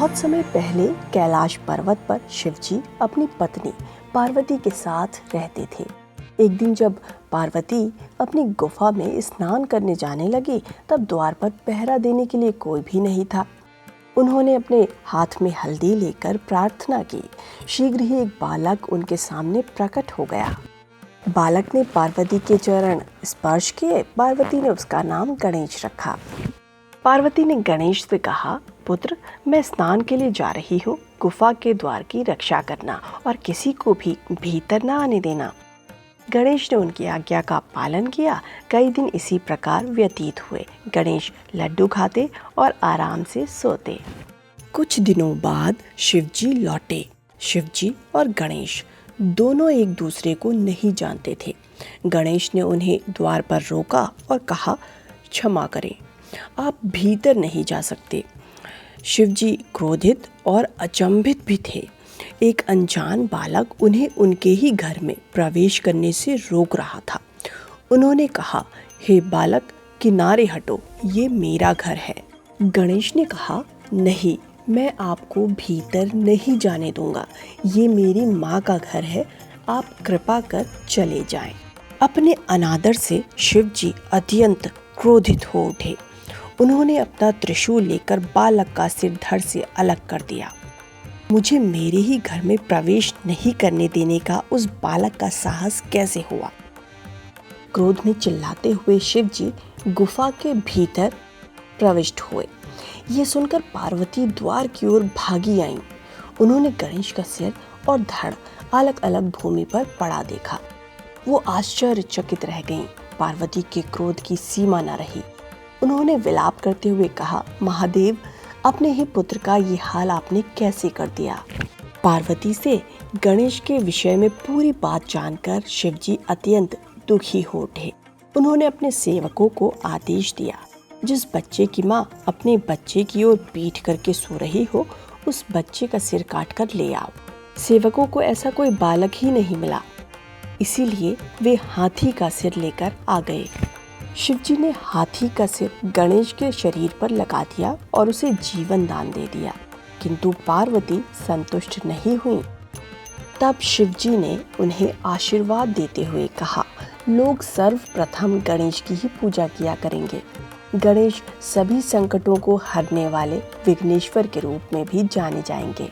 बहुत समय पहले कैलाश पर्वत पर शिवजी अपनी पत्नी पार्वती के साथ रहते थे। एक दिन जब पार्वती अपनी गुफा में स्नान करने जाने लगी, तब द्वार पर पहरा देने के लिए कोई भी नहीं था। उन्होंने अपने हाथ में हल्दी लेकर प्रार्थना की। शीघ्र ही एक बालक उनके सामने प्रकट हो गया। बालक ने पार्वती के चरण स्पर्श किए। पार्वती ने उसका नाम गणेश रखा। पार्वती ने गणेश से कहा, पुत्र, मैं स्नान के लिए जा रही हूँ। गुफा के द्वार की रक्षा करना और किसी को भी भीतर न आने देना। गणेश ने उनकी आज्ञा का पालन किया। कई दिन इसी प्रकार व्यतीत हुए। गणेश लड्डू खाते और आराम से सोते। कुछ दिनों बाद शिवजी लौटे। शिवजी और गणेश दोनों एक दूसरे को नहीं जानते थे। गणेश ने उन्हें द्वार पर रोका और कहा, क्षमा करें, आप भीतर नहीं जा सकते। शिवजी क्रोधित और अचंभित भी थे। एक अनजान बालक उन्हें उनके ही घर में प्रवेश करने से रोक रहा था। उन्होंने कहा, हे बालक, किनारे हटो, ये मेरा घर है। गणेश ने कहा, नहीं, मैं आपको भीतर नहीं जाने दूंगा। ये मेरी माँ का घर है, आप कृपा कर चले जाएं। अपने अनादर से शिवजी अत्यंत क्रोधित हो उठे। उन्होंने अपना त्रिशूल लेकर बालक का सिर धड़ से अलग कर दिया। मुझे मेरे ही घर में प्रवेश नहीं करने देने का उस बालक का साहस कैसे हुआ? क्रोध में चिल्लाते हुए शिवजी गुफा के भीतर प्रविष्ट हुए। ये सुनकर पार्वती द्वार की ओर भागी आईं। उन्होंने गणेश का सिर और धड़ अलग अलग भूमि पर पड़ा देखा। वो आश्चर्यचकित रह गईं। पार्वती के क्रोध की सीमा न रही। उन्होंने विलाप करते हुए कहा, महादेव, अपने ही पुत्र का ये हाल आपने कैसे कर दिया? पार्वती से गणेश के विषय में पूरी बात जानकर शिवजी अत्यंत दुखी हो उठे। उन्होंने अपने सेवकों को आदेश दिया, जिस बच्चे की माँ अपने बच्चे की ओर पीठ करके सो रही हो, उस बच्चे का सिर काट कर ले आओ। सेवकों को ऐसा कोई बालक ही नहीं मिला, इसीलिए वे हाथी का सिर लेकर आ गए। शिवजी ने हाथी का सिर गणेश के शरीर पर लगा दिया और उसे जीवन दान दे दिया, किंतु पार्वती संतुष्ट नहीं हुई। तब शिवजी ने उन्हें आशीर्वाद देते हुए कहा, लोग सर्वप्रथम गणेश की ही पूजा किया करेंगे। गणेश सभी संकटों को हरने वाले विघ्नेश्वर के रूप में भी जाने जाएंगे।